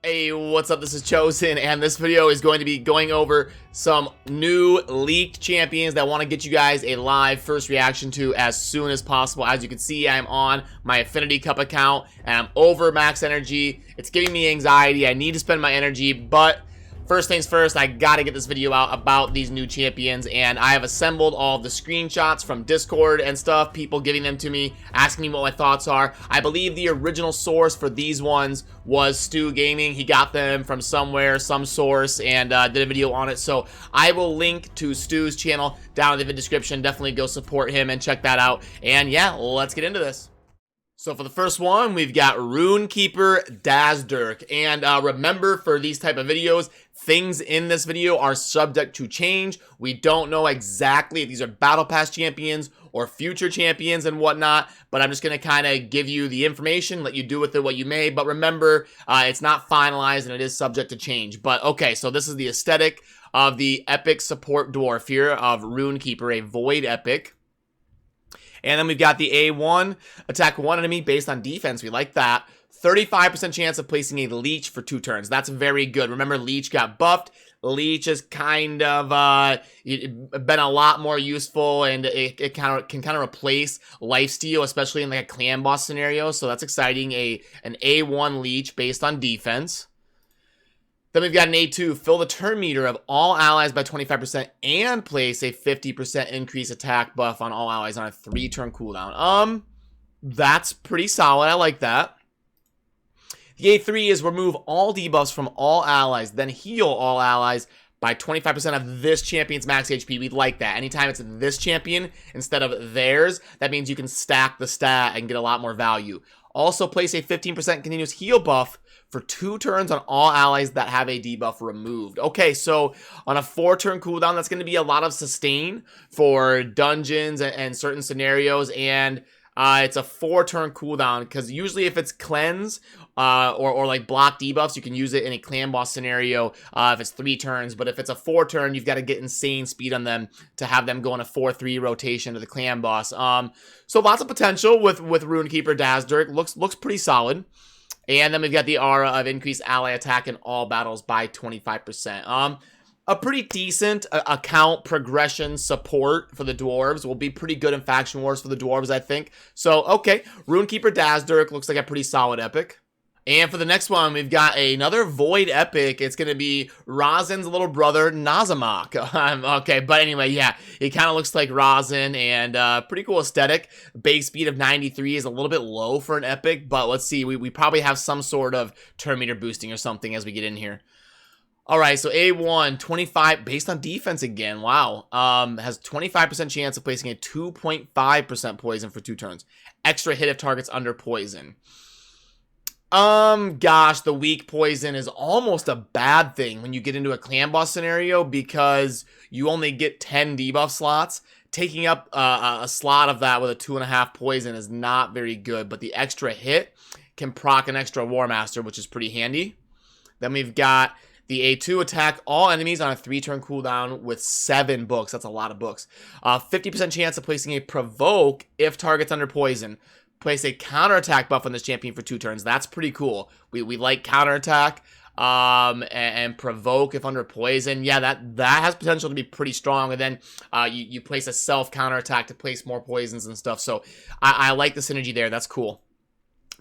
Hey, what's up? This is Chosen, and this video is going to be going over some new leaked champions that I want to get you guys a live first reaction to as soon as possible. As you can see, I'm on my Affinity Cup account, and I'm over max energy. It's giving me anxiety. I need to spend my energy, but first things first, I gotta get this video out about these new champions, and I have assembled all of the screenshots from Discord and stuff, people giving them to me, asking me what my thoughts are. I believe the original source for these ones was Stu Gaming. He got them from somewhere, some source, and did a video on it. So I will link to Stu's channel down in the video description. Definitely go support him and check that out. And yeah, let's get into this. So for the first one, we've got RuneKeeper Dazdurk. And remember, for these type of videos, things in this video are subject to change. We don't know exactly if these are Battle Pass champions or future champions and whatnot, but I'm just going to kind of give you the information, let you do with it what you may. But remember, it's not finalized and it is subject to change. But okay, so this is the aesthetic of the epic support dwarf here of RuneKeeper, a void epic. And then we've got the A1, attack one enemy based on defense. We like that. 35% chance of placing a leech for 2 turns. That's very good. Remember, leech got buffed. Leech has kind of been a lot more useful, and it can kind of replace lifesteal, especially in like a clan boss scenario. So that's exciting. An A1 leech based on defense. Then we've got an A2, fill the turn meter of all allies by 25% and place a 50% increase attack buff on all allies on a 3-turn cooldown. That's pretty solid. I like that. The A3 is remove all debuffs from all allies, then heal all allies by 25% of this champion's max HP. We'd like that. Anytime it's this champion instead of theirs, that means you can stack the stat and get a lot more value. Also, place a 15% continuous heal buff for 2 turns on all allies that have a debuff removed. Okay, so on a 4-turn cooldown, that's going to be a lot of sustain for dungeons and certain scenarios, and it's a 4-turn cooldown, because usually if it's cleanse or like block debuffs, you can use it in a clan boss scenario if it's 3 turns, but if it's a 4-turn, you've got to get insane speed on them to have them go on a 4-3 rotation to the clan boss. So lots of potential with RuneKeeper Dazdurk. Looks pretty solid. And then we've got the aura of increased ally attack in all battles by 25%. A pretty decent account progression support for the dwarves. Will be pretty good in faction wars for the dwarves, I think. So, okay, RuneKeeper Dazdurk looks like a pretty solid epic. And for the next one, we've got another void epic. It's going to be Razen's little brother, Nasamok. Okay, but anyway, yeah, it kind of looks like Razen, and pretty cool aesthetic. Base speed of 93 is a little bit low for an epic, but let's see. We probably have some sort of turn meter boosting or something as we get in here. All right, so A1, 25, based on defense again, wow. Has 25% chance of placing a 2.5% poison for 2 turns. Extra hit if target's under poison. Gosh, the weak poison is almost a bad thing when you get into a clan boss scenario, because you only get 10 debuff slots. Taking up a slot of that with a 2.5 poison is not very good, but the extra hit can proc an extra War Master, which is pretty handy. Then we've got the A2, attack all enemies on a 3-turn cooldown with 7 books. That's a lot of books. 50% chance of placing a provoke if target's under poison. Place a counterattack buff on this champion for 2 turns. That's pretty cool. We like counterattack and provoke if under poison. Yeah, that has potential to be pretty strong. And then you place a self counterattack to place more poisons and stuff. So I like the synergy there. That's cool.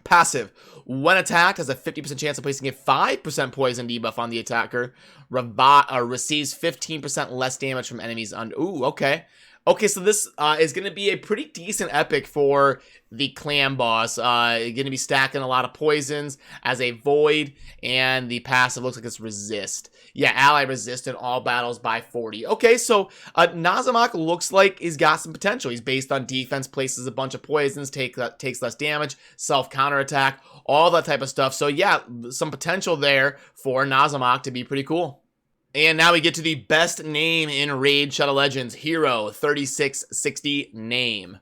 Passive. When attacked, has a 50% chance of placing a 5% poison debuff on the attacker. Receives 15% less damage from enemies under... Ooh, okay. Okay, so this is going to be a pretty decent epic for the clan boss. Going to be stacking a lot of poisons as a void, and the passive looks like it's resist. Yeah, ally resist in all battles by 40. Okay, so Nasamok looks like he's got some potential. He's based on defense, places a bunch of poisons, takes less damage, self counterattack, all that type of stuff. So yeah, some potential there for Nasamok to be pretty cool. And now we get to the best name in Raid Shadow Legends, Hero 3660 name.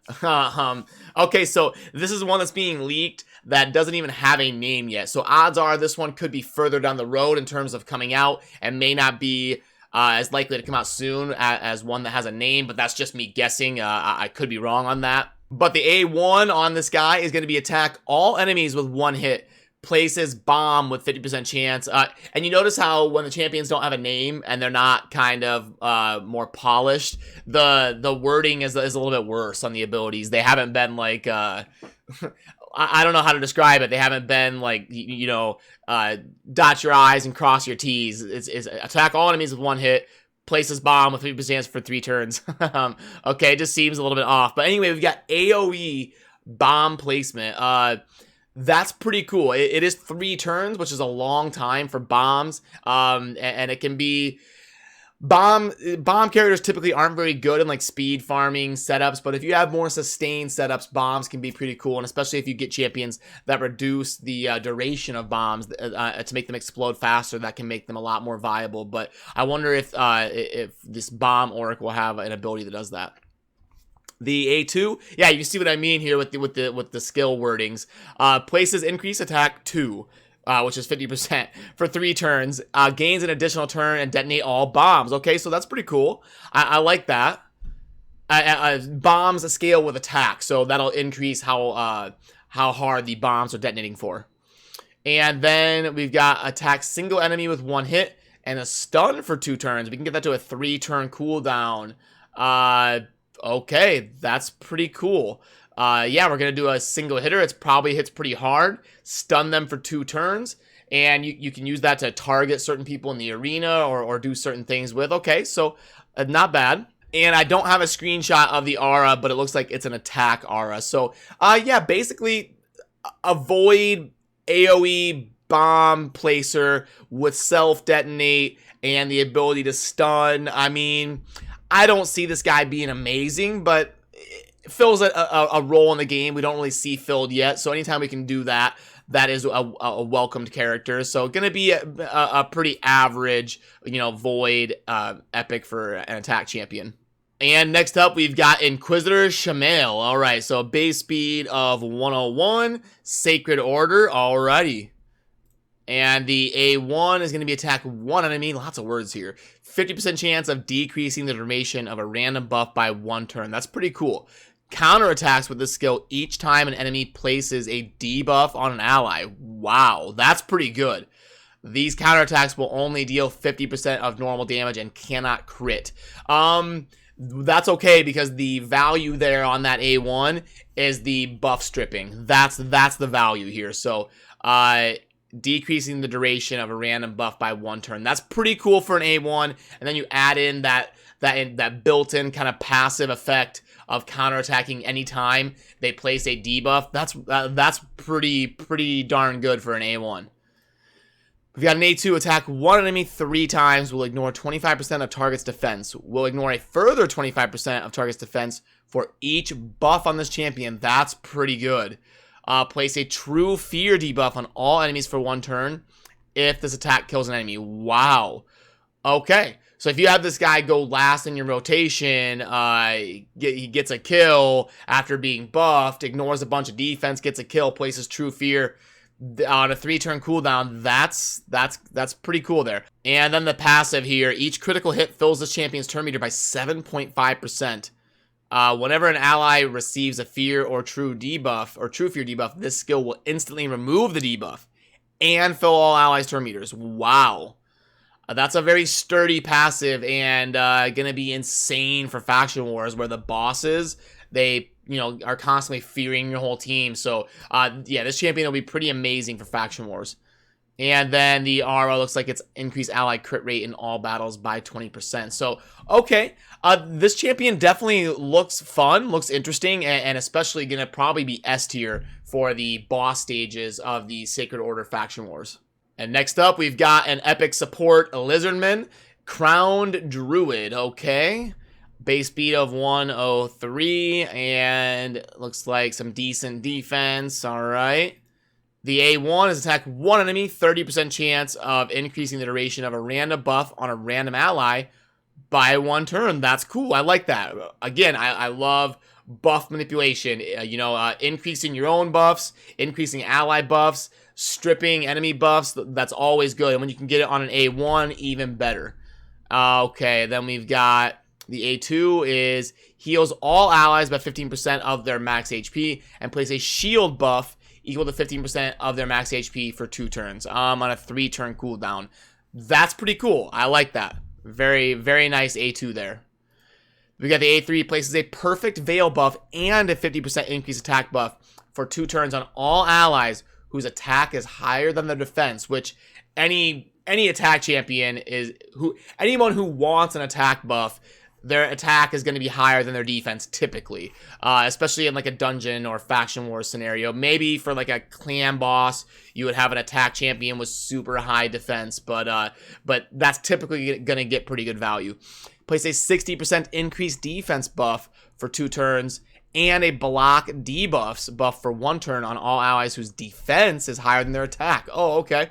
Okay, so this is one that's being leaked that doesn't even have a name yet. So odds are this one could be further down the road in terms of coming out, and may not be as likely to come out soon as one that has a name, but that's just me guessing. I could be wrong on that. But the A1 on this guy is going to be attack all enemies with 1 hit. places bomb with 50% chance. And you notice how when the champions don't have a name and they're not kind of more polished, the wording is a little bit worse on the abilities. They haven't been like I don't know how to describe it. They haven't been like, you know, dot your I's and cross your T's. It's attack all enemies with 1 hit, places bomb with 50% for 3 turns. Okay, it just seems a little bit off. But anyway, we've got AoE bomb placement. That's pretty cool. It is 3 turns, which is a long time for bombs. And it can be... Bomb characters typically aren't very good in like speed farming setups, but if you have more sustained setups, bombs can be pretty cool, and especially if you get champions that reduce the duration of bombs to make them explode faster, that can make them a lot more viable. But I wonder if this bomb orc will have an ability that does that. The A2, yeah, you see what I mean here with the skill wordings. Places increase attack 2. Which is 50% for 3 turns, gains an additional turn and detonate all bombs. Okay, so that's pretty cool. I like that. Bombs scale with attack, so that'll increase how hard the bombs are detonating for. And then we've got attack single enemy with 1 hit and a stun for 2 turns. We can get that to a 3-turn cooldown. Okay, that's pretty cool. Yeah, we're going to do a single hitter. It probably hits pretty hard. Stun them for 2 turns. And you can use that to target certain people in the arena or do certain things with. Okay, so not bad. And I don't have a screenshot of the aura, but it looks like it's an attack aura. So, yeah, basically avoid AoE bomb placer with self-detonate and the ability to stun. I mean, I don't see this guy being amazing, but... fills a role in the game we don't really see filled yet, so anytime we can do that, that is a welcomed character. So gonna be a pretty average, you know, void epic for an attack champion. And next up, we've got Inquisitor Chimayo. All right, so base speed of 101, Sacred Order. Alrighty. And the A1 is going to be attack 1 enemy. Lots of words here. 50% chance of decreasing the duration of a random buff by 1 turn. That's pretty cool. Counterattacks with this skill each time an enemy places a debuff on an ally. Wow, that's pretty good. These counterattacks will only deal 50% of normal damage and cannot crit. That's okay because the value there on that A1 is the buff stripping. That's the value here. So, decreasing the duration of a random buff by 1 turn. That's pretty cool for an A1. And then you add in that built-in kind of passive effect of counterattacking anytime they place a debuff. That's pretty darn good for an A1. We've got an A2, attack 1 enemy 3 times, will ignore 25% of target's defense. Will ignore a further 25% of target's defense for each buff on this champion. That's pretty good. Place a true fear debuff on all enemies for 1 turn if this attack kills an enemy. Wow. Okay. So if you have this guy go last in your rotation, he gets a kill after being buffed, ignores a bunch of defense, gets a kill, places true fear on a 3-turn cooldown. That's pretty cool there. And then the passive here, each critical hit fills this champion's turn meter by 7.5%. Whenever an ally receives a fear or true debuff or true fear debuff, this skill will instantly remove the debuff and fill all allies' turn meters. Wow. That's a very sturdy passive and gonna be insane for faction wars where the bosses, they, you know, are constantly fearing your whole team. So, yeah, this champion will be pretty amazing for faction wars. And then the aura looks like it's increased ally crit rate in all battles by 20%. So, okay. This champion definitely looks fun, looks interesting, and especially going to probably be S tier for the boss stages of the Sacred Order faction wars. And next up, we've got an epic support Lizardman, Crowned Druid. Okay. Base speed of 103, and looks like some decent defense. All right. The A1 is attack 1 enemy, 30% chance of increasing the duration of a random buff on a random ally by 1 turn. That's cool. I like that. Again, I love buff manipulation. You know, increasing your own buffs, increasing ally buffs, stripping enemy buffs. That's always good. And when you can get it on an A1, even better. Okay, then we've got the A2 is heals all allies by 15% of their max HP and plays a shield buff equal to 15% of their max HP for 2 turns on a 3-turn cooldown. That's pretty cool. I like that. Very, very nice A2 there. We got the A3 places a perfect Veil buff and a 50% increased attack buff for 2 turns on all allies whose attack is higher than their defense, which any attack champion anyone who wants an attack buff, their attack is going to be higher than their defense typically, especially in like a dungeon or faction war scenario. Maybe for like a clan boss, you would have an attack champion with super high defense, but that's typically going to get pretty good value. Place a 60% increased defense buff for 2 turns and a block debuffs buff for 1 turn on all allies whose defense is higher than their attack. Oh, okay.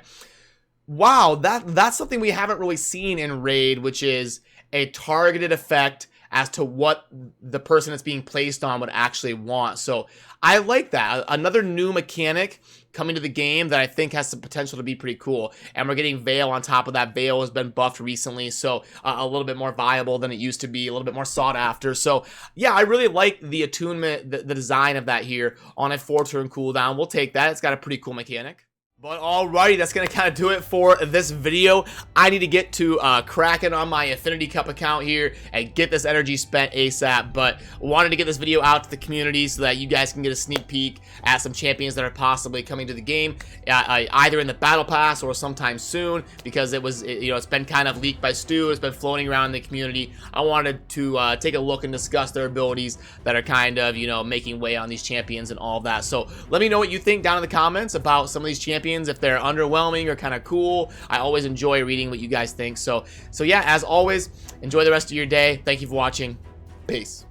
Wow, that's something we haven't really seen in Raid, which is a targeted effect as to what the person that's being placed on would actually want. So I like that. Another new mechanic coming to the game that I think has some potential to be pretty cool. And we're getting Veil on top of that. Veil has been buffed recently, so a little bit more viable than it used to be, a little bit more sought after. So yeah, I really like the attunement, the design of that here on a 4-turn cooldown. We'll take that. It's got a pretty cool mechanic. But alrighty, that's going to kind of do it for this video. I need to get to cracking on my Affinity Cup account here and get this energy spent ASAP. But wanted to get this video out to the community so that you guys can get a sneak peek at some champions that are possibly coming to the game, either in the Battle Pass or sometime soon, because it's been kind of leaked by Stu. It's been floating around in the community. I wanted to take a look and discuss their abilities that are kind of, making way on these champions and all that. So let me know what you think down in the comments about some of these champions, if they're underwhelming or kind of cool. I always enjoy reading what you guys think. So yeah, as always, enjoy the rest of your day. Thank you for watching. Peace.